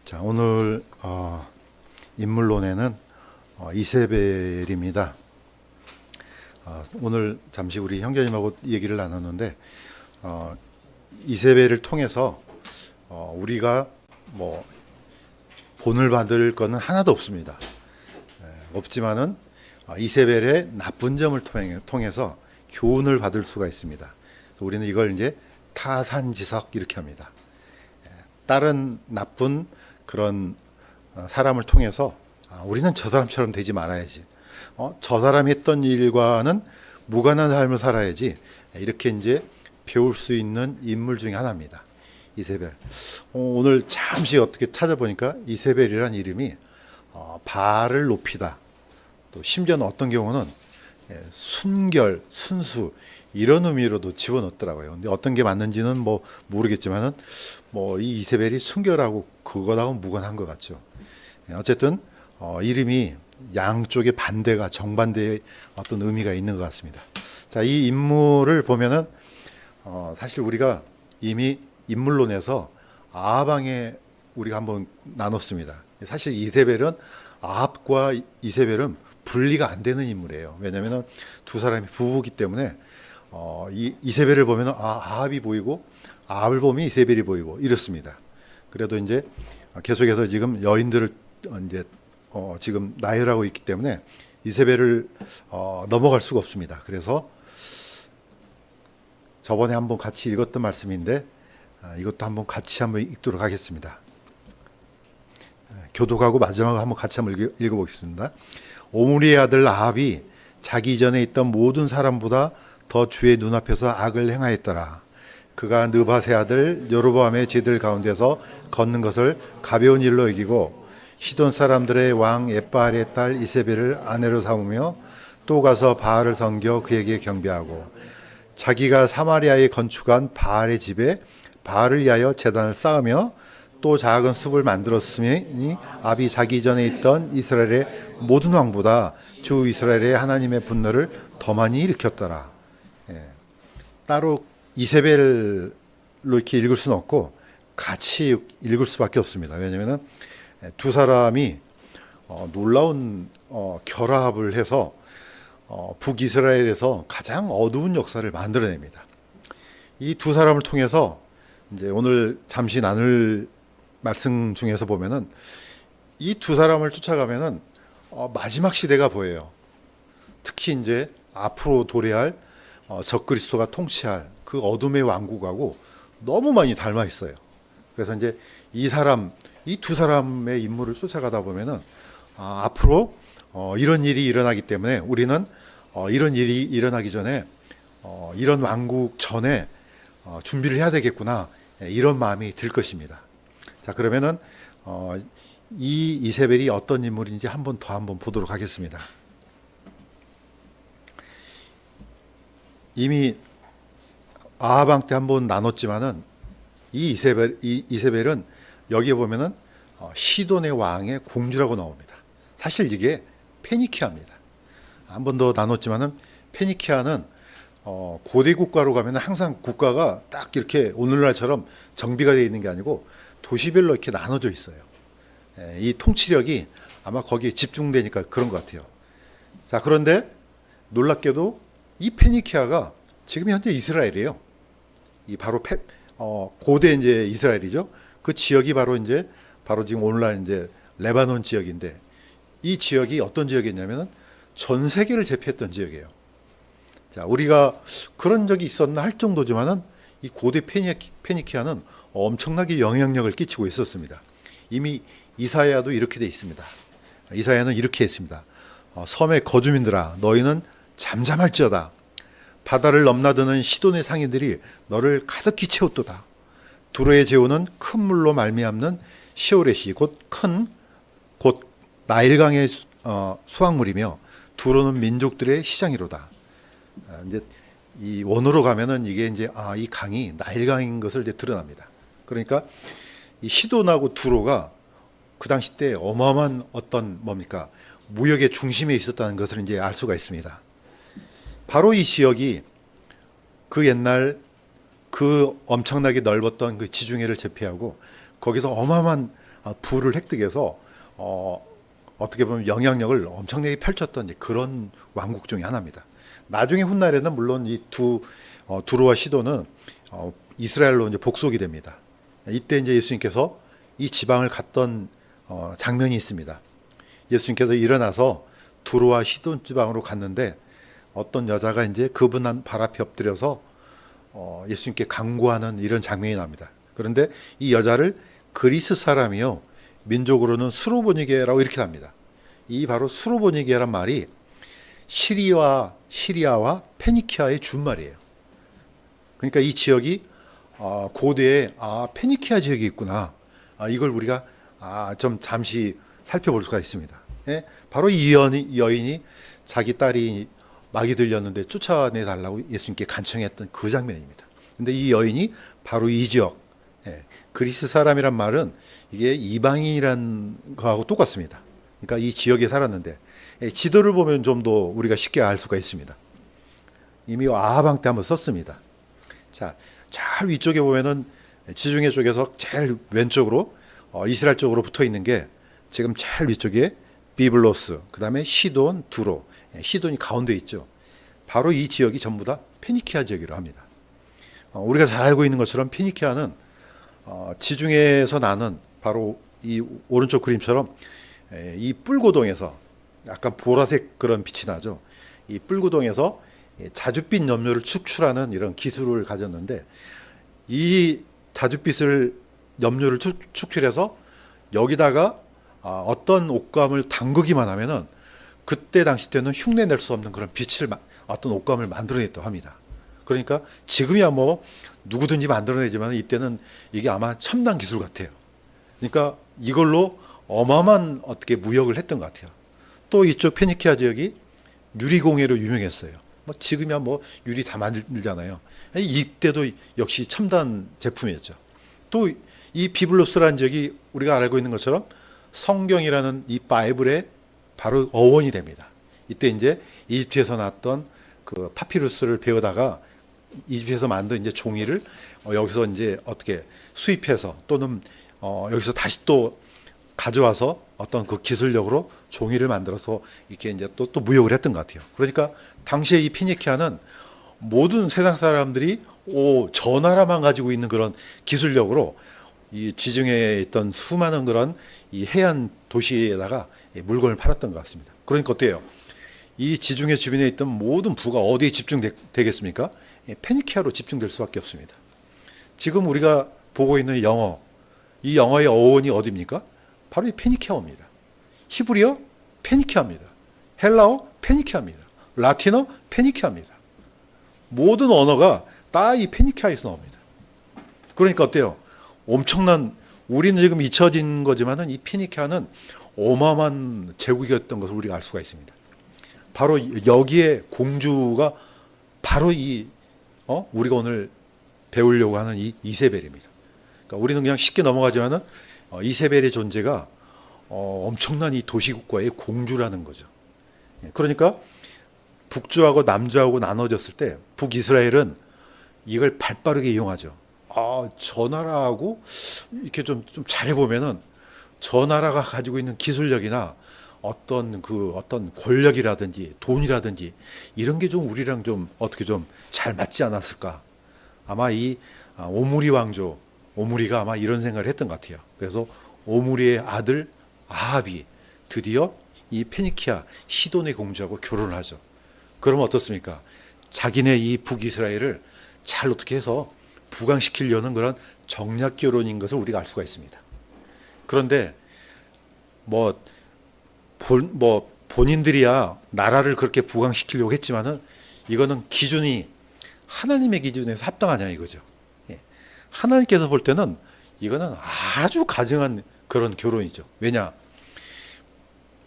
자, 오늘 인물론에는 이세벨입니다. 오늘 잠시 우리 형제님하고 얘기를 나눴는데 이세벨을 통해서 우리가 뭐 본을 받을 것은 하나도 없습니다. 없지만은 이세벨의 나쁜 점을 통해서 교훈을 받을 수가 있습니다. 우리는 이걸 이제 타산지석 이렇게 합니다. 다른 나쁜 그런 사람을 통해서 우리는 저 사람처럼 되지 말아야지. 저 사람이 했던 일과는 무관한 삶을 살아야지. 이렇게 이제 배울 수 있는 인물 중에 하나입니다. 이세벨. 오늘 잠시 어떻게 찾아보니까 이세벨이란 이름이 바알을 높이다. 또 심지어는 어떤 경우는 순결, 순수 이런 의미로도 집어넣더라고요. 근데 어떤 게 맞는지는 뭐 모르겠지만은 뭐 이 이세벨이 순결하고 그거하고 무관한 것 같죠. 어쨌든 이름이 양쪽의 반대가 정반대의 어떤 의미가 있는 것 같습니다. 자, 이 인물을 보면은 사실 우리가 이미 인물론에서 아합왕에 우리가 한번 나눴습니다. 사실 이세벨은 아합과 이세벨은 분리가 안 되는 인물이에요. 왜냐하면 두 사람이 부부이기 때문에 이세벨을 보면 아합이 보이고 아합을 보면 이세벨이 보이고 이렇습니다. 그래도 이제 계속해서 지금 여인들을 이제 지금 나열하고 있기 때문에 이세벨을 넘어갈 수가 없습니다. 그래서 저번에 한번 같이 읽었던 말씀인데 이것도 한번 같이 한번 읽도록 하겠습니다. 교독하고 마지막으로 한번 같이 한번 읽어보겠습니다. 오므리의 아들 아합이 자기 이전에 있던 모든 사람보다 더 주의 눈앞에서 악을 행하였더라. 그가 느밧의 아들 여로보암의 제들 가운데서 걷는 것을 가벼운 일로 여기고 시돈 사람들의 왕 엣바알의 딸 이세벨을 아내로 삼으며 또 가서 바알을 섬겨 그에게 경배하고 자기가 사마리아에 건축한 바알의 집에 바알을 위하여 제단을 쌓으며 또 작은 숲을 만들었으니 아비 자기 전에 있던 이스라엘의 모든 왕보다 주 이스라엘의 하나님의 분노를 더 많이 일으켰더라. 따로 이세벨로 이렇게 읽을 수는 없고 같이 읽을 수밖에 없습니다. 왜냐하면 두 사람이 놀라운 결합을 해서 북이스라엘에서 가장 어두운 역사를 만들어냅니다. 이 두 사람을 통해서 이제 오늘 잠시 나눌 말씀 중에서 보면은 이 두 사람을 쫓아가면은 마지막 시대가 보여요. 특히 이제 앞으로 도래할 적그리스도가 통치할 그 어둠의 왕국하고 너무 많이 닮아 있어요. 그래서 이제 이 두 사람의 인물을 쫓아가다 보면은 앞으로 이런 일이 일어나기 때문에 우리는 이런 일이 일어나기 전에 이런 왕국 전에 준비를 해야 되겠구나 이런 마음이 들 것입니다. 자, 그러면은 이 이세벨이 어떤 인물인지 한번 보도록 하겠습니다. 이미 아합 왕 때 한번 나눴지만은 이 이세벨은 여기에 보면은 시돈의 왕의 공주라고 나옵니다. 사실 이게 페니키아입니다. 한 번 더 나눴지만은 페니키아는 고대 국가로 가면 항상 국가가 딱 이렇게 오늘날처럼 정비가 되어 있는 게 아니고 도시별로 이렇게 나눠져 있어요. 이 통치력이 아마 거기에 집중되니까 그런 것 같아요. 자, 그런데 놀랍게도 이 페니키아가 지금 현재 이스라엘이에요. 이 바로 고대 이제 이스라엘이죠. 그 지역이 바로 지금 오늘날 이제 레바논 지역인데 이 지역이 어떤 지역이냐면은 전 세계를 제패했던 지역이에요. 자, 우리가 그런 적이 있었나 할 정도지만은 이 고대 페니키아는 엄청나게 영향력을 끼치고 있었습니다. 이미 이사야도 이렇게 돼 있습니다. 이사야는 이렇게 했습니다. 섬의 거주민들아, 너희는 잠잠할지어다. 바다를 넘나드는 시돈의 상인들이 너를 가득히 채웠도다. 두로의 제호는 큰 물로 말미암는 시오렛이 곧 나일강의 수확물이며 두로는 민족들의 시장이로다. 이제 이 원어로 가면은 이게 이제 이 강이 나일강인 것을 이제 드러납니다. 그러니까 이 시돈하고 두로가 그 당시 때 어마어마한 어떤 무역의 중심에 있었다는 것을 이제 알 수가 있습니다. 바로 이 지역이 그 옛날 그 엄청나게 넓었던 그 지중해를 제패하고 거기서 어마어마한 부를 획득해서 어떻게 보면 영향력을 엄청나게 펼쳤던 이제 그런 왕국 중에 하나입니다. 나중에 훗날에는 물론 이 두로와 시돈은 이스라엘로 이제 복속이 됩니다. 이때 이제 예수님께서 이 지방을 갔던 장면이 있습니다. 예수님께서 일어나서 두로와 시돈 지방으로 갔는데 어떤 여자가 이제 그분 발 앞에 엎드려서 예수님께 간구하는 이런 장면이 납니다. 그런데 이 여자를 그리스 사람이요, 민족으로는 수로보니게라고 이렇게 합니다. 이 바로 수로보니게란 말이 시리아와 페니키아의 준말이에요. 그러니까 이 지역이 고대에 페니키아 지역이 있구나. 이걸 우리가 좀 잠시 살펴볼 수가 있습니다. 예? 바로 이 여인이 자기 딸이 막이 들렸는데 쫓아내 달라고 예수님께 간청했던 그 장면입니다. 근데 이 여인이 바로 이 지역, 그리스 사람이란 말은 이게 이방인이란 거하고 똑같습니다. 그러니까 이 지역에 살았는데 지도를 보면 좀 더 우리가 쉽게 알 수가 있습니다. 이미 아하방 때 한번 썼습니다. 자, 잘 위쪽에 보면은 지중해 쪽에서 제일 왼쪽으로 이스라엘 쪽으로 붙어 있는 게 지금 제일 위쪽에 비블로스, 그 다음에 시돈, 두로, 시돈이 가운데 있죠. 바로 이 지역이 전부 다 페니키아 지역이라고 합니다. 우리가 잘 알고 있는 것처럼 페니키아는 지중해에서 나는 바로 이 오른쪽 그림처럼 이 뿔고동에서 약간 보라색 그런 빛이 나죠. 이 뿔고동에서 자줏빛 염료를 축출하는 이런 기술을 가졌는데 이 자줏빛을 염료를 축출해서 여기다가 어떤 옷감을 담그기만 하면은 그때 당시 때는 흉내 낼 수 없는 그런 빛을 어떤 옷감을 만들어냈다고 합니다. 그러니까 지금이야 뭐 누구든지 만들어내지만 이때는 이게 아마 첨단 기술 같아요. 그러니까 이걸로 어마어마한 어떻게 무역을 했던 것 같아요. 또 이쪽 페니키아 지역이 유리공예로 유명했어요. 뭐 지금이야 뭐 유리 다 만들잖아요. 이때도 역시 첨단 제품이었죠. 또 이 비블로스라는 지역이 우리가 알고 있는 것처럼 성경이라는 이 바이블의 바로 어원이 됩니다. 이때 이제 이집트에서 났던 그 파피루스를 배우다가 이집트에서 만든 이제 종이를 여기서 이제 어떻게 수입해서 또는 여기서 다시 또 가져와서 어떤 그 기술력으로 종이를 만들어서 이렇게 이제 또 무역을 했던 것 같아요. 그러니까 당시에 이 피니키아는 모든 세상 사람들이 저 나라만 가지고 있는 그런 기술력으로 이 지중해에 있던 수많은 그런 이 해안 도시에다가 물건을 팔았던 것 같습니다. 그러니까 어때요? 이 지중해 주변에 있던 모든 부가 어디에 집중되겠습니까? 페니키아로 집중될 수밖에 없습니다. 지금 우리가 보고 있는 영어, 이 영어의 어원이 어디입니까? 바로 이 페니키아어입니다. 히브리어 페니키아입니다. 헬라어 페니키아입니다. 라틴어 페니키아입니다. 모든 언어가 다 이 페니키아에서 나옵니다. 그러니까 어때요? 엄청난, 우리는 지금 잊혀진 거지만은 이 페니키아는 어마어마한 제국이었던 것을 우리가 알 수가 있습니다. 바로 여기에 공주가 바로 우리가 오늘 배우려고 하는 이 이세벨입니다. 그러니까 우리는 그냥 쉽게 넘어가지만은 이세벨의 존재가 엄청난 이 도시국가의 공주라는 거죠. 그러니까 북주하고 남주하고 나눠졌을 때 북이스라엘은 이걸 발빠르게 이용하죠. 저 나라하고 이렇게 좀 잘해보면은 저 나라가 가지고 있는 기술력이나 어떤 권력이라든지 돈이라든지 이런 게 좀 우리랑 좀 어떻게 좀 잘 맞지 않았을까. 아마 이 오므리 왕조, 오므리가 아마 이런 생각을 했던 것 같아요. 그래서 오므리의 아들 아합이 드디어 이 페니키아 시돈의 공주하고 결혼을 하죠. 그러면 어떻습니까? 자기네 이 북이스라엘을 잘 어떻게 해서 부강시키려는 그런 정략 결혼인 것을 우리가 알 수가 있습니다. 그런데 본인들이야 나라를 그렇게 부강시키려고 했지만은 이거는 기준이 하나님의 기준에서 합당하냐 이거죠. 하나님께서 볼 때는 이거는 아주 가증한 그런 결혼이죠. 왜냐?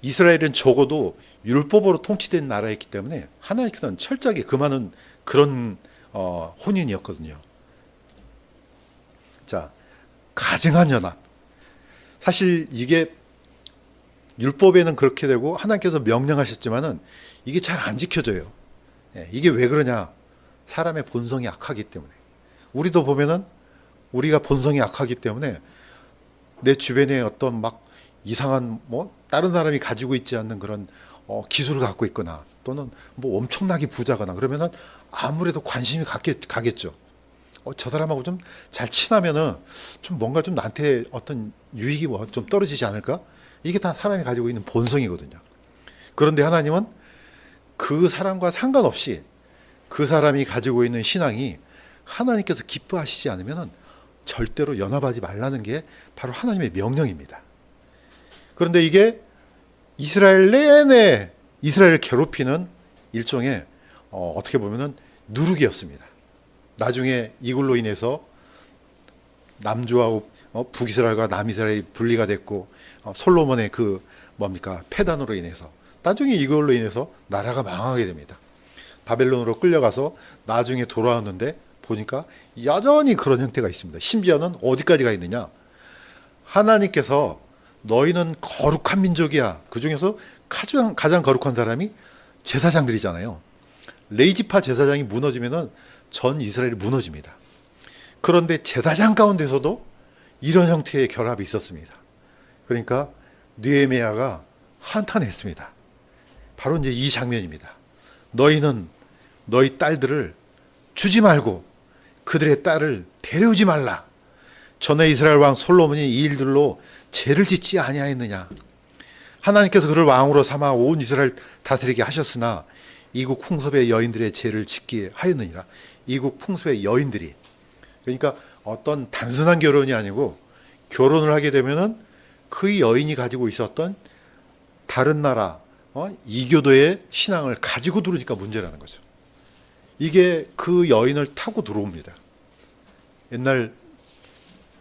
이스라엘은 적어도 율법으로 통치된 나라였기 때문에 하나님께서는 철저하게 금하는 그런 혼인이었거든요. 자, 가증한 연합. 사실 이게 율법에는 그렇게 되고 하나님께서 명령하셨지만은 이게 잘 안 지켜져요. 이게 왜 그러냐? 사람의 본성이 악하기 때문에. 우리도 보면은 우리가 본성이 악하기 때문에 내 주변에 어떤 막 이상한 뭐 다른 사람이 가지고 있지 않는 그런 기술을 갖고 있거나 또는 뭐 엄청나게 부자거나 그러면은 아무래도 관심이 가겠죠. 저 사람하고 좀 잘 친하면은 좀 뭔가 좀 나한테 어떤 유익이 뭐 좀 떨어지지 않을까? 이게 다 사람이 가지고 있는 본성이거든요. 그런데 하나님은 그 사람과 상관없이 그 사람이 가지고 있는 신앙이 하나님께서 기뻐하시지 않으면은 절대로 연합하지 말라는 게 바로 하나님의 명령입니다. 그런데 이게 이스라엘 내내 이스라엘을 괴롭히는 일종의 어떻게 보면은 누룩이었습니다. 나중에 이걸로 인해서 남조하고 북이스라엘과 남이스라엘이 분리가 됐고 솔로몬의 그 뭡니까 패단으로 인해서 나중에 이걸로 인해서 나라가 망하게 됩니다. 바벨론으로 끌려가서 나중에 돌아왔는데 보니까 여전히 그런 형태가 있습니다. 심지어는 어디까지 가 있느냐? 하나님께서 너희는 거룩한 민족이야. 그 중에서 가장 거룩한 사람이 제사장들이잖아요. 레이지파 제사장이 무너지면은 전 이스라엘이 무너집니다. 그런데 제사장 가운데서도 이런 형태의 결합이 있었습니다. 그러니까 느헤미야가 한탄했습니다. 바로 이제 이 장면입니다. 너희는 너희 딸들을 주지 말고 그들의 딸을 데려오지 말라. 전에 이스라엘 왕 솔로몬이 이 일들로 죄를 짓지 아니하였느냐. 하나님께서 그를 왕으로 삼아 온 이스라엘 다스리게 하셨으나 이국 풍습의 여인들의 죄를 짓게 하였느니라. 이국 풍습의 여인들이, 그러니까 어떤 단순한 결혼이 아니고 결혼을 하게 되면은 그 여인이 가지고 있었던 다른 나라 이교도의 신앙을 가지고 들어오니까 문제라는 거죠. 이게 그 여인을 타고 들어옵니다. 옛날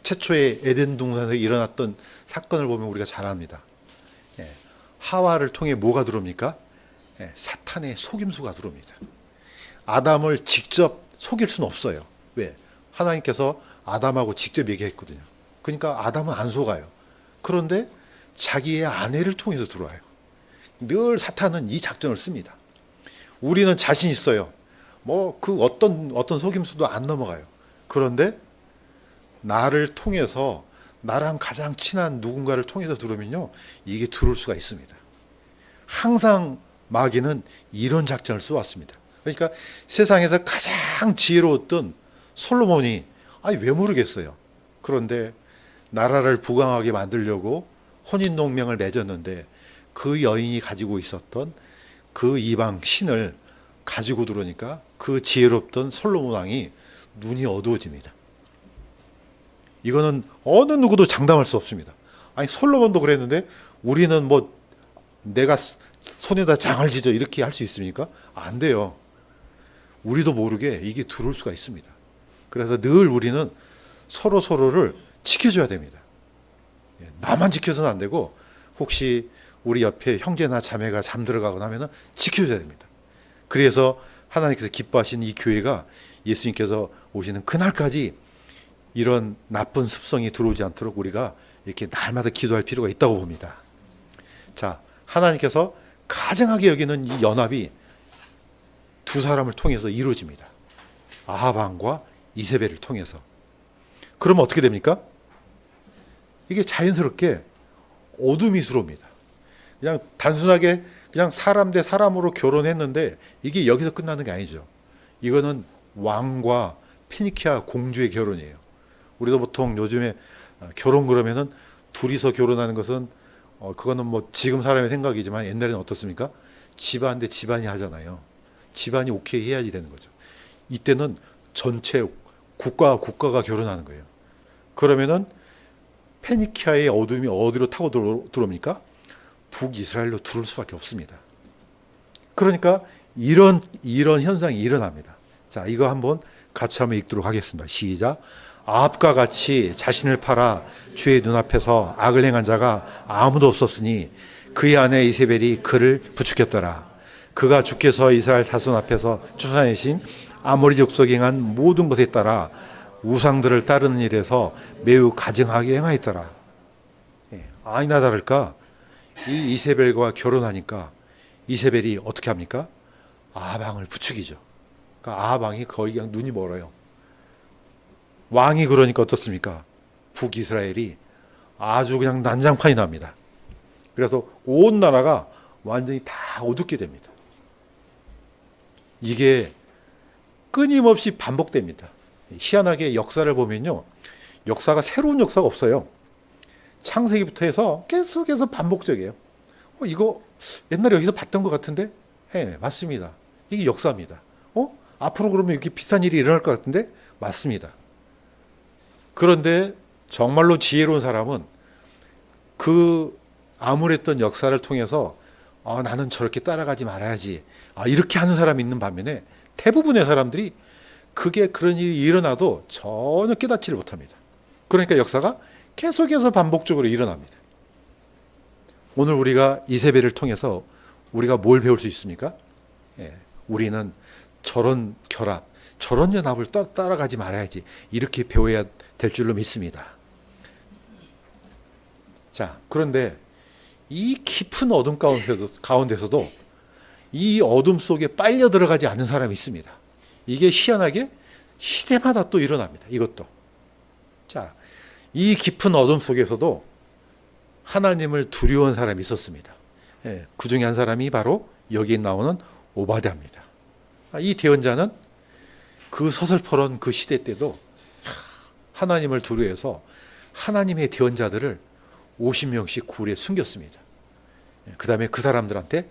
최초의 에덴 동산에서 일어났던 사건을 보면 우리가 잘 압니다. 하와를 통해 뭐가 들어옵니까? 사탄의 속임수가 들어옵니다. 아담을 직접 속일 수는 없어요. 왜? 하나님께서 아담하고 직접 얘기했거든요. 그러니까 아담은 안 속아요. 그런데 자기의 아내를 통해서 들어와요. 늘 사탄은 이 작전을 씁니다. 우리는 자신 있어요. 뭐 그 어떤 속임수도 안 넘어가요. 그런데 나를 통해서 나랑 가장 친한 누군가를 통해서 들어오면요, 이게 들어올 수가 있습니다. 항상 마귀는 이런 작전을 써왔습니다. 그러니까 세상에서 가장 지혜로웠던 솔로몬이 왜 모르겠어요. 그런데 나라를 부강하게 만들려고 혼인동맹을 맺었는데 그 여인이 가지고 있었던 그 이방 신을 가지고 들어오니까 그 지혜롭던 솔로몬 왕이 눈이 어두워집니다. 이거는 어느 누구도 장담할 수 없습니다. 아니 솔로몬도 그랬는데 우리는 뭐 내가 손에다 장을 지져 이렇게 할 수 있습니까? 안 돼요. 우리도 모르게 이게 들어올 수가 있습니다. 그래서 늘 우리는 서로를 지켜줘야 됩니다. 나만 지켜서는 안 되고 혹시 우리 옆에 형제나 자매가 잠들어가거나 하면 지켜줘야 됩니다. 그래서 하나님께서 기뻐하시는 이 교회가 예수님께서 오시는 그날까지 이런 나쁜 습성이 들어오지 않도록 우리가 이렇게 날마다 기도할 필요가 있다고 봅니다. 자, 하나님께서 가증하게 여기는 이 연합이 두 사람을 통해서 이루어집니다. 아합 왕과 이세벨을 통해서. 그러면 어떻게 됩니까? 이게 자연스럽게 어둠이 들어옵니다. 그냥 단순하게 그냥 사람 대 사람으로 결혼했는데 이게 여기서 끝나는 게 아니죠. 이거는 왕과 페니키아 공주의 결혼이에요. 우리도 보통 요즘에 결혼 그러면은 둘이서 결혼하는 것은 그거는 뭐 지금 사람의 생각이지만 옛날에는 어떻습니까? 집안 대 집안이 하잖아요. 집안이 오케이 해야지 되는 거죠. 이때는 전체 국가가 결혼하는 거예요. 그러면은 페니키아의 어둠이 어디로 타고 들어옵니까? 북이스라엘로 들어올 수밖에 없습니다. 그러니까 이런 현상이 일어납니다. 자, 이거 한번 같이 한번 읽도록 하겠습니다. 시작. 아합과 같이 자신을 팔아 주의 눈앞에서 악을 행한 자가 아무도 없었으니 그의 아내 이세벨이 그를 부추겼더라. 그가 주께서 이스라엘 자손 앞에서 쫓아내신 아모리 족속이 행한 모든 것에 따라 우상들을 따르는 일에서 매우 가증하게 행하였더라. 아니나 다를까 이 이세벨과 결혼하니까 이세벨이 어떻게 합니까? 아합왕을 부추기죠. 그러니까 아합왕이 거의 그냥 눈이 멀어요. 왕이 그러니까 어떻습니까? 북이스라엘이 아주 그냥 난장판이 납니다. 그래서 온 나라가 완전히 다 어둡게 됩니다. 이게 끊임없이 반복됩니다. 희한하게 역사를 보면요, 역사가 새로운 역사가 없어요. 창세기부터 해서 계속해서 반복적이에요. 이거 옛날에 여기서 봤던 것 같은데? 네, 맞습니다. 이게 역사입니다. 앞으로 그러면 이렇게 비슷한 일이 일어날 것 같은데? 맞습니다. 그런데 정말로 지혜로운 사람은 그 암울했던 역사를 통해서 나는 저렇게 따라가지 말아야지. 이렇게 하는 사람이 있는 반면에 대부분의 사람들이 그게 그런 일이 일어나도 전혀 깨닫지를 못합니다. 그러니까 역사가 계속해서 반복적으로 일어납니다. 오늘 우리가 이세벨을 통해서 우리가 뭘 배울 수 있습니까? 우리는 저런 결합, 저런 연합을 따라가지 말아야지. 이렇게 배워야 될 줄로 믿습니다. 자, 그런데 이 깊은 어둠 가운데서도 이 어둠 속에 빨려 들어가지 않는 사람이 있습니다. 이게 희한하게 시대마다 또 일어납니다. 이것도. 자, 이 깊은 어둠 속에서도 하나님을 두려워한 사람이 있었습니다. 그 중에 한 사람이 바로 여기 나오는 오바댜입니다. 이 대언자는 그 서슬퍼런 그 시대 때도 하나님을 두려워해서 하나님의 대언자들을 50명씩 굴에 숨겼습니다. 그 다음에 그 사람들한테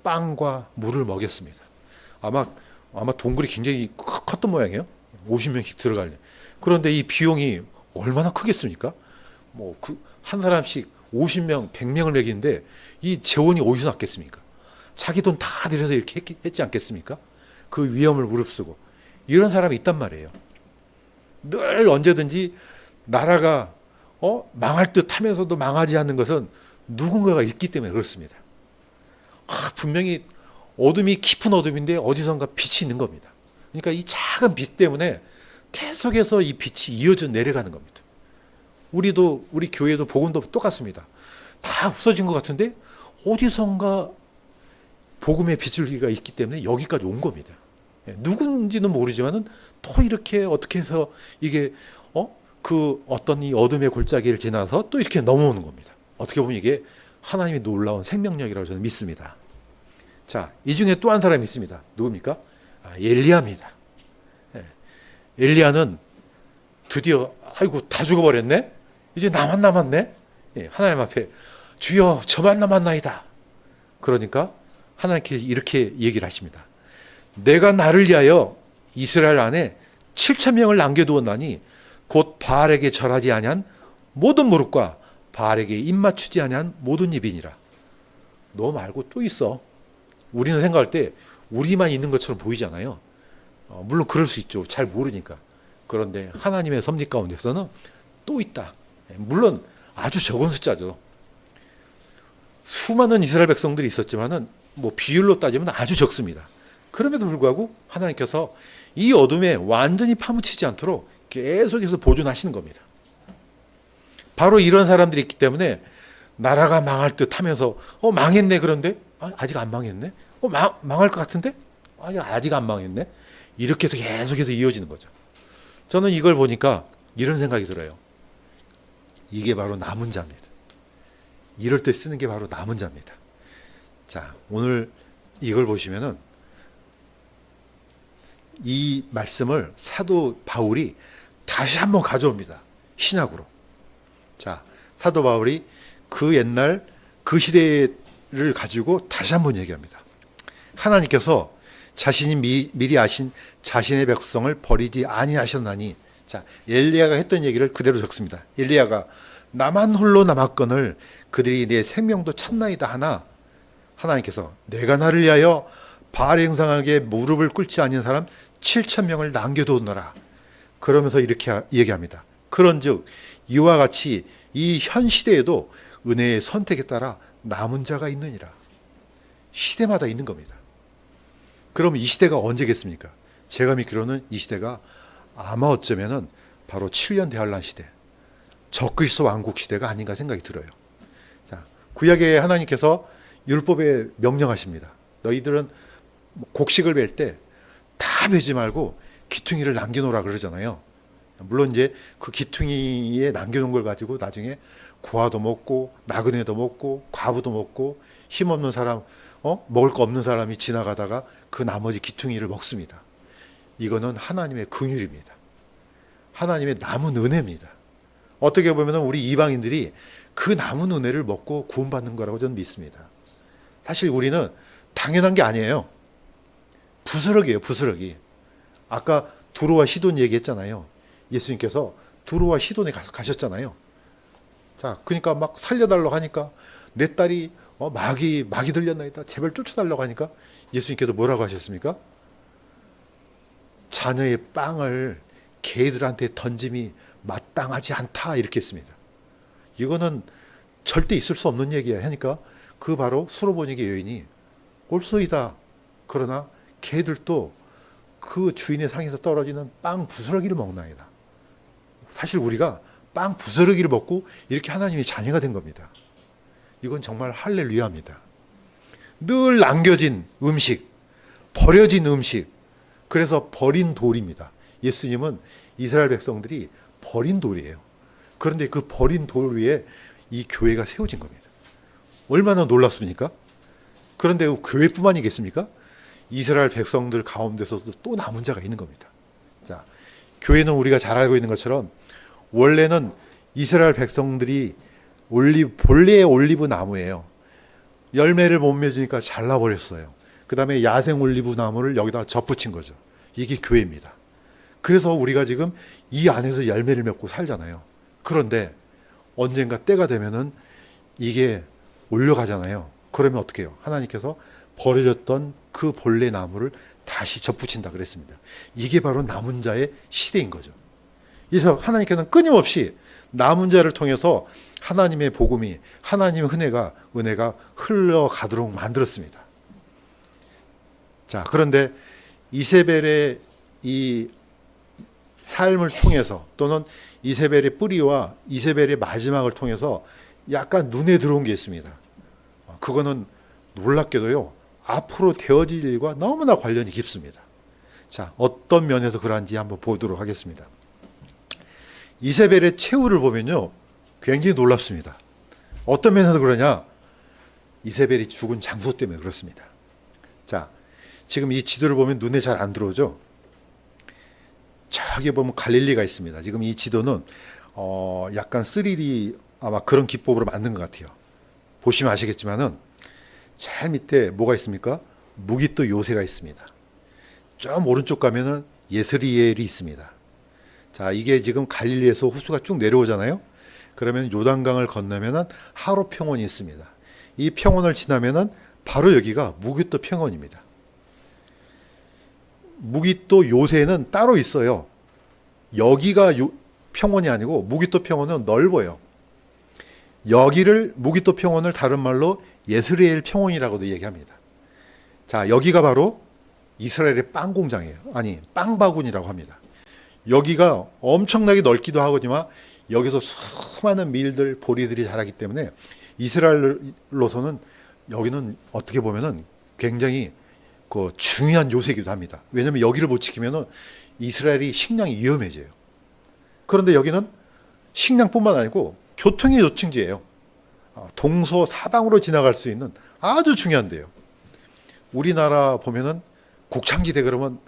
빵과 물을 먹였습니다. 아마 동굴이 굉장히 컸던 모양이에요. 50명씩 들어가려. 그런데 이 비용이 얼마나 크겠습니까? 한 사람씩 50명, 100명을 먹이는데 이 재원이 어디서 났겠습니까? 자기 돈 다 들여서 이렇게 했지 않겠습니까? 그 위험을 무릅쓰고. 이런 사람이 있단 말이에요. 늘 언제든지 나라가 망할 듯 하면서도 망하지 않는 것은 누군가가 있기 때문에 그렇습니다. 분명히 어둠이 깊은 어둠인데 어디선가 빛이 있는 겁니다. 그러니까 이 작은 빛 때문에 계속해서 이 빛이 이어져 내려가는 겁니다. 우리 교회도 복음도 똑같습니다. 다 없어진 것 같은데 어디선가 복음의 빛줄기가 있기 때문에 여기까지 온 겁니다. 누군지는 모르지만은 또 이렇게 어떻게 해서 이게 그 어떤 이 어둠의 골짜기를 지나서 또 이렇게 넘어오는 겁니다. 어떻게 보면 이게 하나님의 놀라운 생명력이라고 저는 믿습니다. 자, 이 중에 또 한 사람이 있습니다. 누굽니까? 엘리야입니다. 엘리야는 드디어 아이고 다 죽어버렸네. 이제 나만 남았네. 하나님 앞에 주여 저만 남았나이다. 그러니까 하나님께 이렇게 얘기를 하십니다. 내가 나를 위하여 이스라엘 안에 7,000명을 남겨두었나니 곧 바알에게 절하지 아니한 모든 무릎과 바알에게 입맞추지 아니한 모든 입이니라. 너 말고 또 있어. 우리는 생각할 때 우리만 있는 것처럼 보이잖아요. 물론 그럴 수 있죠. 잘 모르니까. 그런데 하나님의 섭리 가운데서는 또 있다. 물론 아주 적은 숫자죠. 수많은 이스라엘 백성들이 있었지만은 비율로 따지면 아주 적습니다. 그럼에도 불구하고 하나님께서 이 어둠에 완전히 파묻히지 않도록 계속해서 보존하시는 겁니다. 바로 이런 사람들이 있기 때문에 나라가 망할 듯 하면서 망했네. 그런데 아직 안 망했네. 망할 것 같은데 아직 안 망했네. 이렇게 해서 계속해서 이어지는 거죠. 저는 이걸 보니까 이런 생각이 들어요. 이게 바로 남은 자입니다. 이럴 때 쓰는 게 바로 남은 자입니다. 자, 오늘 이걸 보시면은 이 말씀을 사도 바울이 다시 한번 가져옵니다. 신약으로. 자, 사도 바울이 그 옛날 그 시대를 가지고 다시 한번 얘기합니다. 하나님께서 자신이 미리 아신 자신의 백성을 버리지 아니하셨나니. 자, 엘리야가 했던 얘기를 그대로 적습니다. 엘리야가 나만 홀로 남았거늘 그들이 내 생명도 찾나이다 하나 하나님께서 내가 나를 위하여 바알 행상하게 무릎을 꿇지 않은 사람 7,000명을 남겨두었노라. 그러면서 이렇게 얘기합니다. 그런즉 이와 같이 이 현 시대에도 은혜의 선택에 따라 남은 자가 있느니라. 시대마다 있는 겁니다. 그럼 이 시대가 언제겠습니까? 제가 믿기로는 이 시대가 아마 어쩌면은 바로 7년 대환란 시대, 적그리스도 왕국 시대가 아닌가 생각이 들어요. 자, 구약에 하나님께서 율법에 명령하십니다. 너희들은 곡식을 벨 때 다 베지 말고 기퉁이를 남겨놓으라 그러잖아요. 물론 이제 그 기퉁이에 남겨놓은 걸 가지고 나중에 고아도 먹고 나그네도 먹고 과부도 먹고 힘없는 사람, 먹을 거 없는 사람이 지나가다가 그 나머지 기퉁이를 먹습니다. 이거는 하나님의 긍휼입니다. 하나님의 남은 은혜입니다. 어떻게 보면 우리 이방인들이 그 남은 은혜를 먹고 구원받는 거라고 저는 믿습니다. 사실 우리는 당연한 게 아니에요. 부스럭이에요, 부스럭이. 아까 두로와 시돈 얘기했잖아요. 예수님께서 두로와 시돈에 가셨잖아요. 자, 그러니까 막 살려달라고 하니까 내 딸이 막이 들렸나이다. 제발 쫓아달라고 하니까 예수님께서 뭐라고 하셨습니까? 자녀의 빵을 개들한테 던짐이 마땅하지 않다 이렇게 했습니다. 이거는 절대 있을 수 없는 얘기야 하니까 그 바로 수로보니게 여인이 옳소이다. 그러나 개들도 그 주인의 상에서 떨어지는 빵 부스러기를 먹나이다. 사실 우리가 빵 부스러기를 먹고 이렇게 하나님의 자녀가 된 겁니다. 이건 정말 할렐루야입니다. 늘 남겨진 음식, 버려진 음식, 그래서 버린 돌입니다. 예수님은 이스라엘 백성들이 버린 돌이에요. 그런데 그 버린 돌 위에 이 교회가 세워진 겁니다. 얼마나 놀랍습니까? 그런데 그 교회뿐만이겠습니까? 이스라엘 백성들 가운데서도 또 남은 자가 있는 겁니다. 자, 교회는 우리가 잘 알고 있는 것처럼 원래는 이스라엘 백성들이 본래의 올리브 나무예요. 열매를 못 맺으니까 잘라버렸어요. 그 다음에 야생 올리브 나무를 여기다 접붙인 거죠. 이게 교회입니다. 그래서 우리가 지금 이 안에서 열매를 맺고 살잖아요. 그런데 언젠가 때가 되면은 이게 올려가잖아요. 그러면 어떻게 해요? 하나님께서 버려졌던 그 본래 나무를 다시 접붙인다 그랬습니다. 이게 바로 남은 자의 시대인 거죠. 그래서 하나님께서는 끊임없이 남은 자를 통해서 하나님의 복음이, 하나님의 은혜가 흘러가도록 만들었습니다. 자, 그런데 이세벨의 이 삶을 통해서 또는 이세벨의 뿌리와 이세벨의 마지막을 통해서 약간 눈에 들어온 게 있습니다. 그거는 놀랍게도요, 앞으로 되어질 일과 너무나 관련이 깊습니다. 자, 어떤 면에서 그런지 한번 보도록 하겠습니다. 이세벨의 최후를 보면요, 굉장히 놀랍습니다. 어떤 면에서 그러냐? 이세벨이 죽은 장소 때문에 그렇습니다. 자, 지금 이 지도를 보면 눈에 잘 안 들어오죠? 저기 보면 갈릴리가 있습니다. 지금 이 지도는 약간 3D 아마 그런 기법으로 만든 것 같아요. 보시면 아시겠지만은 제일 밑에 뭐가 있습니까? 무기또 요새가 있습니다. 좀 오른쪽 가면은 예스리엘이 있습니다. 자, 이게 지금 갈릴리에서 호수가 쭉 내려오잖아요. 그러면 요단강을 건너면은 하로 평원이 있습니다. 이 평원을 지나면은 바로 여기가 무기또 평원입니다. 무기또 요새는 따로 있어요. 여기가 평원이 아니고 무기또 평원은 넓어요. 여기를 무기또 평원을 다른 말로 예스리엘 평원이라고도 얘기합니다. 자, 여기가 바로 이스라엘의 빵 공장이에요. 아니, 빵 바구니라고 합니다. 여기가 엄청나게 넓기도 하거니와 여기서 수많은 밀들, 보리들이 자라기 때문에 이스라엘로서는 여기는 어떻게 보면은 굉장히 그 중요한 요새이기도 합니다. 왜냐하면 여기를 못 지키면은 이스라엘이 식량이 위험해져요. 그런데 여기는 식량뿐만 아니고 교통의 요충지예요. 동서사방으로 지나갈 수 있는 아주 중요한 데요. 우리나라 보면은 곡창지대 그러면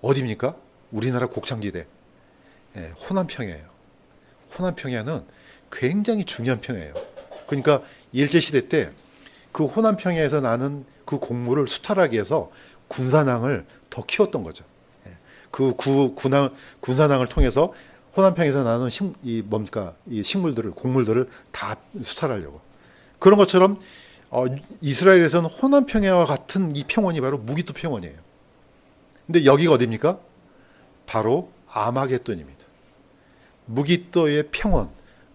어디입니까? 우리나라 곡창지대. 호남평야예요. 호남평야는 굉장히 중요한 평야예요. 그러니까 일제시대 때 그 호남평야에서 나는 그 곡물을 수탈하기 위해서 군산항을 더 키웠던 거죠. 그 군산항을 통해서 호남평에서 나는 이 식물들을, 곡물들을 다 수탈하려고. 그런 것처럼 이스라엘에서는 호남평야와 같은 이 평원이 바로 무기또 평원이에요. 근데 여기가 어디입니까? 바로 아마겟돈입니다. 무기또의 평원,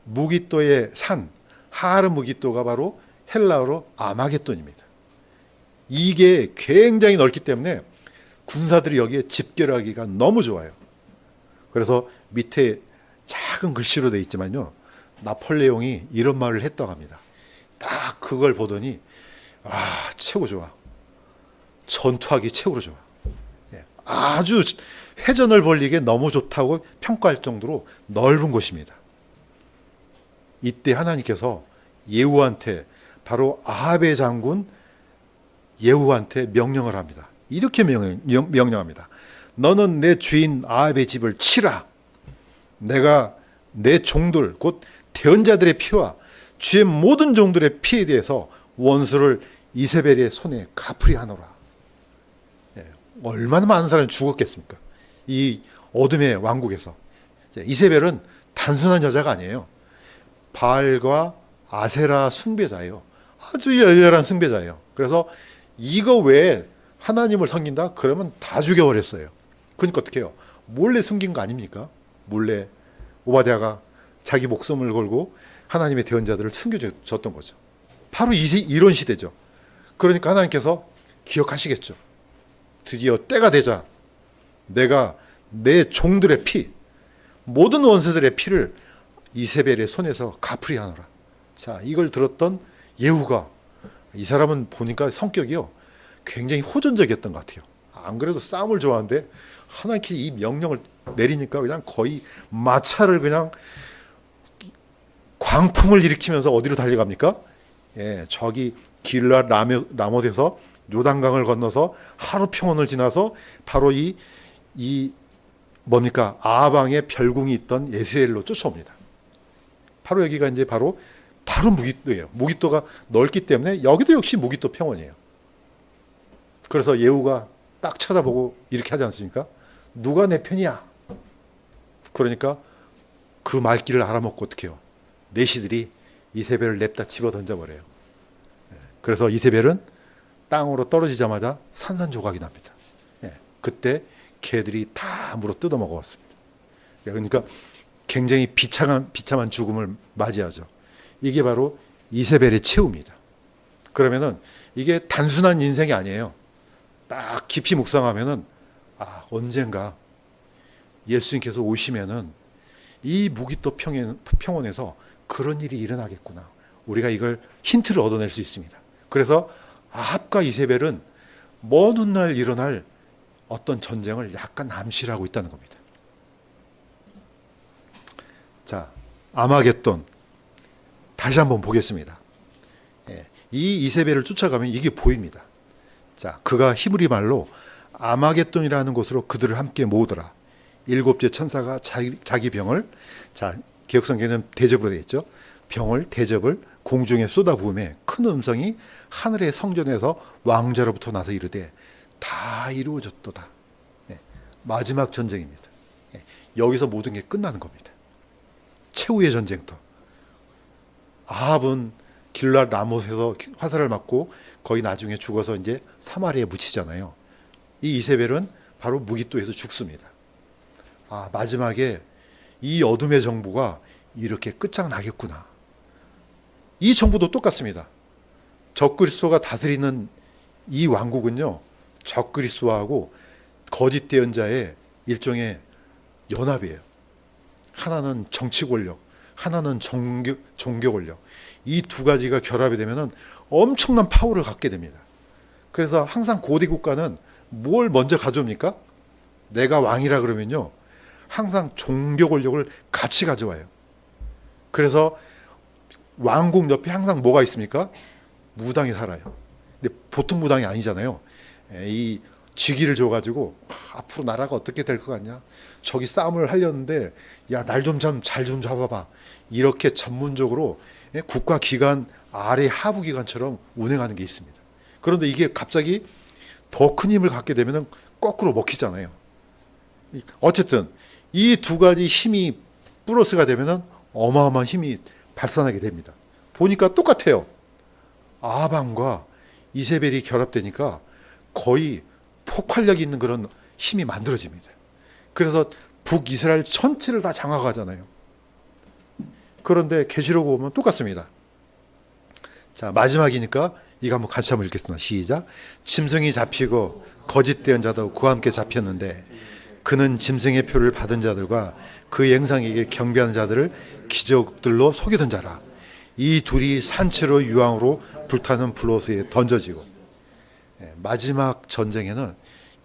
무기또의 산, 하르 무기또가 바로 헬라어로 아마겟돈입니다. 이게 굉장히 넓기 때문에 군사들이 여기에 집결하기가 너무 좋아요. 그래서 밑에 작은 글씨로 되어 있지만요, 나폴레옹이 이런 말을 했다고 합니다. 딱 그걸 보더니 최고 좋아. 전투하기 최고로 좋아. 아주 회전을 벌리기에 너무 좋다고 평가할 정도로 넓은 곳입니다. 이때 하나님께서 예후한테, 바로 아합의 장군 예후한테 명령을 합니다. 이렇게 명령합니다. 너는 내 주인 아합의 집을 치라. 내가 내 종들 곧 대언자들의 피와 주의 모든 종들의 피에 대해서 원수를 이세벨의 손에 갚으리 하노라. 얼마나 많은 사람이 죽었겠습니까? 이 어둠의 왕국에서. 이세벨은 단순한 여자가 아니에요. 바알과 아세라 숭배자예요. 아주 열렬한 숭배자예요. 그래서 이거 외에 하나님을 섬긴다? 그러면 다 죽여버렸어요. 그러니까 어떻게 해요? 몰래 숨긴 거 아닙니까? 몰래 오바댜가 자기 목숨을 걸고 하나님의 대언자들을 숨겨줬던 거죠. 바로 이런 시대죠. 그러니까 하나님께서 기억하시겠죠. 드디어 때가 되자 내가 내 종들의 피, 모든 원수들의 피를 이세벨의 손에서 갚으리 하노라. 자, 이걸 들었던 예후가, 이 사람은 보니까 성격이요 굉장히 호전적이었던 것 같아요. 안 그래도 싸움을 좋아하는데 하나님께 이 명령을 내리니까 그냥 거의 마차를 그냥 광풍을 일으키면서 어디로 달려갑니까? 저기 길라 라못에서 요단강을 건너서 하루 평원을 지나서 바로 이 뭡니까? 아방의 별궁이 있던 예스레엘로 쫓아옵니다. 바로 여기가 이제 바로 무깃도예요. 무깃도가 넓기 때문에 여기도 역시 무깃도 평원이에요. 그래서 예후가 딱 쳐다보고 이렇게 하지 않습니까? 누가 내 편이야? 그러니까 그 말귀를 알아먹고 어떻게 해요? 내시들이 이세벨을 냅다 집어 던져버려요. 그래서 이세벨은 땅으로 떨어지자마자 산산조각이 납니다. 그때 개들이 다 물어 뜯어먹었습니다. 그러니까 굉장히 비참한 죽음을 맞이하죠. 이게 바로 이세벨의 최후입니다. 그러면은 이게 단순한 인생이 아니에요. 딱 깊이 묵상하면은 언젠가 예수님께서 오시면은 이 무깃도 평원에서 그런 일이 일어나겠구나. 우리가 이걸 힌트를 얻어낼 수 있습니다. 그래서 아합과 이세벨은 먼 훗날 일어날 어떤 전쟁을 약간 암시하고 있다는 겁니다. 자, 아마겟돈 다시 한번 보겠습니다. 이 이세벨을 쫓아가면 이게 보입니다. 자, 그가 히브리 말로 아마겟돈이라는 곳으로 그들을 함께 모으더라. 일곱째 천사가 자기 병을, 자, 개역성경에는 대접으로 되어 있죠. 병을, 대접을 공중에 쏟아부음에 큰 음성이 하늘의 성전에서 왕자로부터 나서 이르되 다 이루어졌도다. 마지막 전쟁입니다. 여기서 모든 게 끝나는 겁니다. 최후의 전쟁터. 아합은 길랏 라못에서 화살을 맞고 거의 나중에 죽어서 이제 사마리아에 묻히잖아요. 이 이세벨은 바로 무깃도에서 죽습니다. 마지막에 이 어둠의 정부가 이렇게 끝장나겠구나. 이 정부도 똑같습니다. 적그리스도가 다스리는 이 왕국은요, 적그리스도하고 거짓 대언자의 일종의 연합이에요. 하나는 정치 권력, 하나는 종교 권력. 이 두 가지가 결합이 되면은 엄청난 파워를 갖게 됩니다. 그래서 항상 고대 국가는 뭘 먼저 가져옵니까? 내가 왕이라 그러면요, 항상 종교 권력을 같이 가져와요. 그래서 왕국 옆에 항상 뭐가 있습니까? 무당이 살아요. 근데 보통 무당이 아니잖아요. 이 직위를 줘가지고 앞으로 나라가 어떻게 될 것 같냐? 저기 싸움을 하려는데 야, 날 좀 잘 좀 잡아봐. 이렇게 전문적으로 국가기관 아래 하부기관처럼 운행하는 게 있습니다. 그런데 이게 갑자기 더 큰 힘을 갖게 되면 거꾸로 먹히잖아요. 어쨌든 이 두 가지 힘이 플러스가 되면 어마어마한 힘이 발산하게 됩니다. 보니까 똑같아요. 아방과 이세벨이 결합되니까 거의 폭발력 있는 그런 힘이 만들어집니다. 그래서 북이스라엘 전체를 다 장악하잖아요. 그런데 계시록 보면 똑같습니다. 자, 마지막이니까 이거 한번 같이 한번 읽겠습니다. 시작. 짐승이 잡히고 거짓 대언자도 그와 함께 잡혔는데 그는 짐승의 표를 받은 자들과 그 영상에게 경배하는 자들을 기적들로 속이던 자라. 이 둘이 산채로 유황으로 불타는 불로스에 던져지고, 마지막 전쟁에는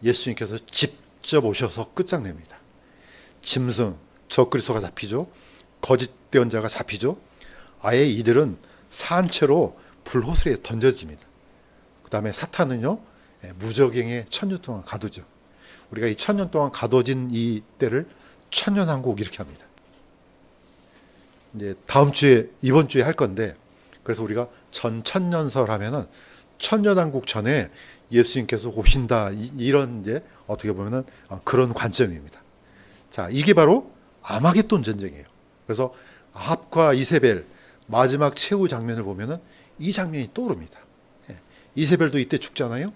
예수님께서 직접 오셔서 끝장냅니다. 짐승, 적그리스도가 잡히죠. 거짓 대언자가 잡히죠. 아예 이들은 산채로 불호설에 던져집니다. 그 다음에 사탄은요, 무적행에 1000년 동안 가두죠. 우리가 이 1000년 동안 가둬진 이 때를 천년왕국 이렇게 합니다. 이제 다음 주에, 이번 주에 할 건데, 그래서 우리가 전천년설 하면은 천년왕국 전에 예수님께서 오신다, 이런 이제 어떻게 보면은 그런 관점입니다. 자, 이게 바로 아마겟돈 전쟁이에요. 그래서 아합과 이세벨 마지막 최후 장면을 보면은 이 장면이 떠오릅니다. 이세벨도 이때 죽잖아요.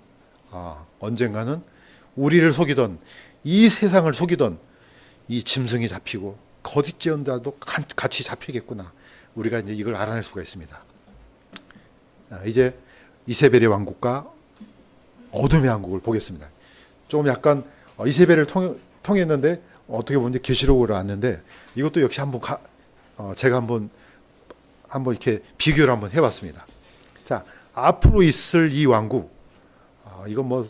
언젠가는 우리를 속이던, 이 세상을 속이던 이 짐승이 잡히고 거짓죄언자도 같이 잡히겠구나. 우리가 이제 이걸 알아낼 수가 있습니다. 이제 이세벨의 왕국과 어둠의 왕국을 보겠습니다. 좀 약간 이세벨을 통했는데 어떻게 보면 계시록으로 왔는데, 이것도 역시 한번 제가 한번 이렇게 비교를 한번 해봤습니다. 자, 앞으로 있을 이 왕국, 이건 뭐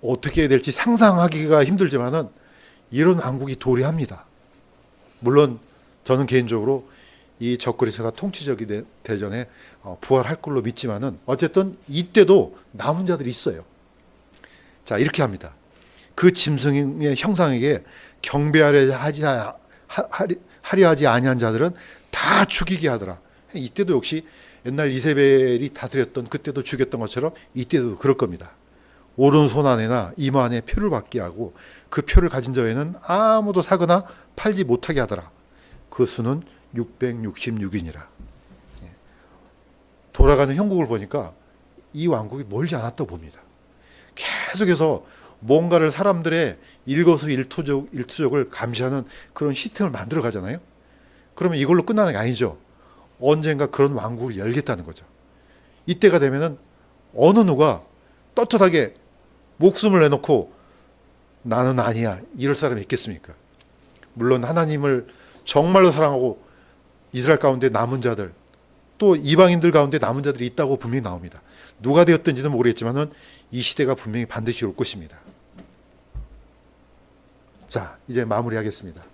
어떻게 될지 상상하기가 힘들지만은 이런 왕국이 도래합니다. 물론 저는 개인적으로 이 적그리스도가 통치적이 대전에 부활할 걸로 믿지만은 어쨌든 이때도 남은 자들이 있어요. 자, 이렇게 합니다. 그 짐승의 형상에게 경배하려 하지 아니한 자들은 다 죽이게 하더라. 이때도 역시 옛날 이세벨이 다스렸던 그때도 죽였던 것처럼 이때도 그럴 겁니다. 오른손 안에나 이마 안에 표를 받게 하고 그 표를 가진 자에는 아무도 사거나 팔지 못하게 하더라. 그 수는 666인이라. 돌아가는 형국을 보니까 이 왕국이 멀지 않았다고 봅니다. 계속해서 뭔가를 사람들의 일거수일투족을 감시하는 그런 시스템을 만들어 가잖아요. 그러면 이걸로 끝나는 게 아니죠. 언젠가 그런 왕국을 열겠다는 거죠. 이때가 되면은 어느 누가 떳떳하게 목숨을 내놓고 나는 아니야, 이럴 사람이 있겠습니까? 물론 하나님을 정말로 사랑하고 이스라엘 가운데 남은 자들, 또 이방인들 가운데 남은 자들이 있다고 분명히 나옵니다. 누가 되었든지는 모르겠지만은 이 시대가 분명히 반드시 올 것입니다. 자, 이제 마무리하겠습니다.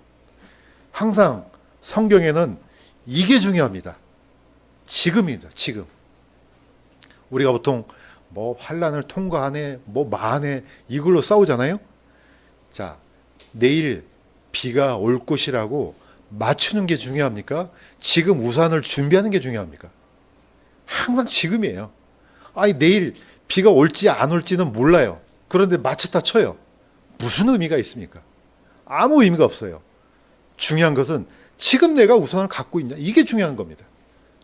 항상 성경에는 이게 중요합니다. 지금입니다. 지금. 우리가 보통 뭐 환란을 통과하네, 뭐 마하네, 이걸로 싸우잖아요. 자, 내일 비가 올 것이라고 맞추는 게 중요합니까? 지금 우산을 준비하는 게 중요합니까? 항상 지금이에요. 아니, 내일 비가 올지 안 올지는 몰라요. 그런데 맞췄다 쳐요. 무슨 의미가 있습니까? 아무 의미가 없어요. 중요한 것은 지금 내가 우산을 갖고 있냐, 이게 중요한 겁니다.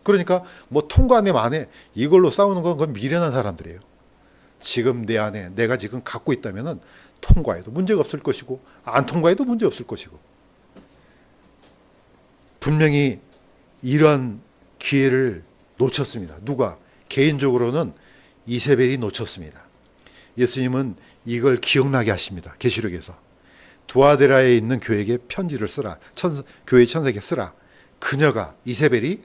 그러니까 뭐 통과하네 마네 이걸로 싸우는 건 그건 미련한 사람들이에요. 지금 내 안에 내가 지금 갖고 있다면은 통과해도 문제가 없을 것이고 안 통과해도 문제 없을 것이고, 분명히 이러한 기회를 놓쳤습니다. 누가? 개인적으로는 이세벨이 놓쳤습니다. 예수님은 이걸 기억나게 하십니다. 계시록에서 두아데라에 있는 교회에게 편지를 쓰라. 교회 천사에게 쓰라. 그녀가, 이세벨이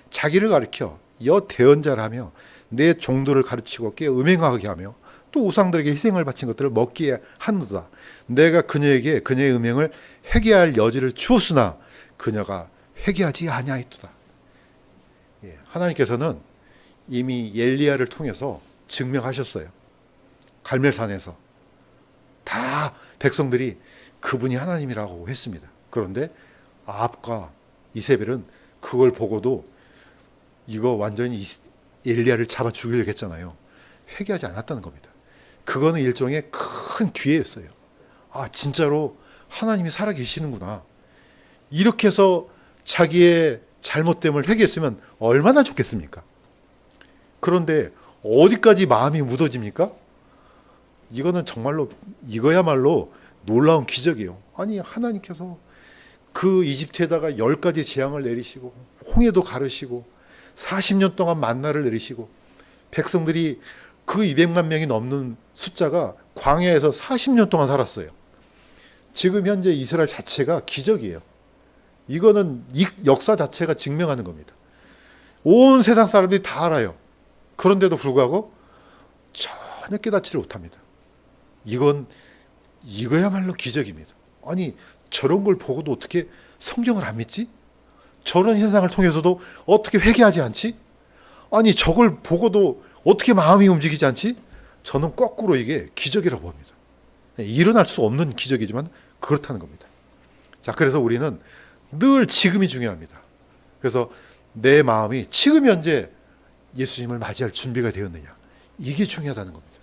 자기를 가리켜 여대언자라며 내 종들을 가르치고 꽤 음행하게 하며 또 우상들에게 희생을 바친 것들을 먹게 하노다. 내가 그녀에게 그녀의 음행을 회개할 여지를 주었으나 그녀가 회개하지 아니하였도다. 하나님께서는 이미 엘리야를 통해서 증명하셨어요. 갈멜산에서 다 백성들이 그분이 하나님이라고 했습니다. 그런데 아합과 이세벨은 그걸 보고도 이거 완전히 엘리야를 잡아 죽이려고 했잖아요. 회개하지 않았다는 겁니다. 그거는 일종의 큰 기회였어요. 아, 진짜로 하나님이 살아계시는구나. 이렇게 해서 자기의 잘못됨을 회개했으면 얼마나 좋겠습니까? 그런데 어디까지 마음이 묻어집니까? 이거는 정말로, 이거야말로 놀라운 기적이에요. 아니, 하나님께서 그 이집트에다가 10가지 재앙을 내리시고 홍해도 가르시고 40년 동안 만나를 내리시고 백성들이 그 200만 명이 넘는 숫자가 광야에서 40년 동안 살았어요. 지금 현재 이스라엘 자체가 기적이에요. 이거는 이 역사 자체가 증명하는 겁니다. 온 세상 사람들이 다 알아요. 그런데도 불구하고 전혀 깨닫지를 못합니다. 이거야말로 기적입니다. 아니, 저런 걸 보고도 어떻게 성경을 안 믿지? 저런 현상을 통해서도 어떻게 회개하지 않지? 아니 저걸 보고도 어떻게 마음이 움직이지 않지? 저는 거꾸로 이게 기적이라고 봅니다. 일어날 수 없는 기적이지만 그렇다는 겁니다. 자, 그래서 우리는 늘 지금이 중요합니다. 그래서 내 마음이 지금 현재 예수님을 맞이할 준비가 되었느냐, 이게 중요하다는 겁니다.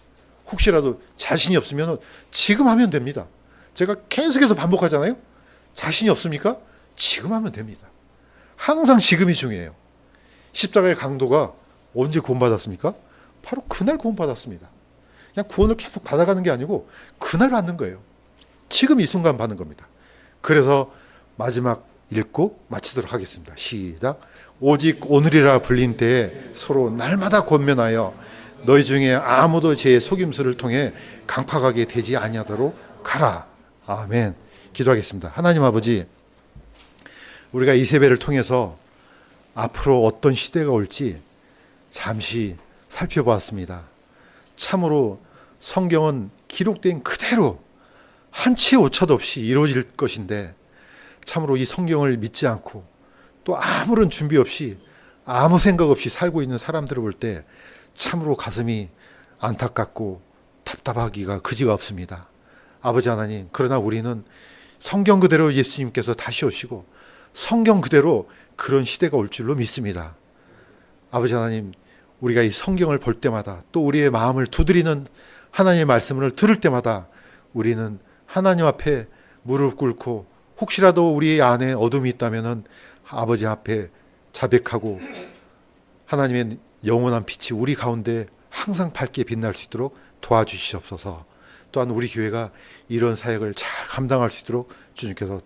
혹시라도 자신이 없으면 지금 하면 됩니다. 제가 계속해서 반복하잖아요. 자신이 없습니까? 지금 하면 됩니다. 항상 지금이 중요해요. 십자가의 강도가 언제 구원받았습니까? 바로 그날 구원받았습니다. 그냥 구원을 계속 받아가는 게 아니고 그날 받는 거예요. 지금 이 순간 받는 겁니다. 그래서 마지막 읽고 마치도록 하겠습니다. 시작. 오직 오늘이라 불린 때에 서로 날마다 권면하여 너희 중에 아무도 제 속임수를 통해 강팍하게 되지 아니하도록 가라. 아멘. 기도하겠습니다. 하나님 아버지, 우리가 이 세배를 통해서 앞으로 어떤 시대가 올지 잠시 살펴보았습니다. 참으로 성경은 기록된 그대로 한치의 오차도 없이 이루어질 것인데, 참으로 이 성경을 믿지 않고 또 아무런 준비 없이 아무 생각 없이 살고 있는 사람들을 볼 때 참으로 가슴이 안타깝고 답답하기가 그지가 없습니다. 아버지 하나님, 그러나 우리는 성경 그대로 예수님께서 다시 오시고 성경 그대로 그런 시대가 올 줄로 믿습니다. 아버지 하나님, 우리가 이 성경을 볼 때마다 또 우리의 마음을 두드리는 하나님의 말씀을 들을 때마다 우리는 하나님 앞에 무릎 꿇고 혹시라도 우리 안에 어둠이 있다면 아버지 앞에 자백하고 하나님의 영원한 빛이 우리 가운데 항상 밝게 빛날 수 있도록 도와주시옵소서. 또한 우리 교회가 이런 사역을 잘 감당할 수 있도록 주님께서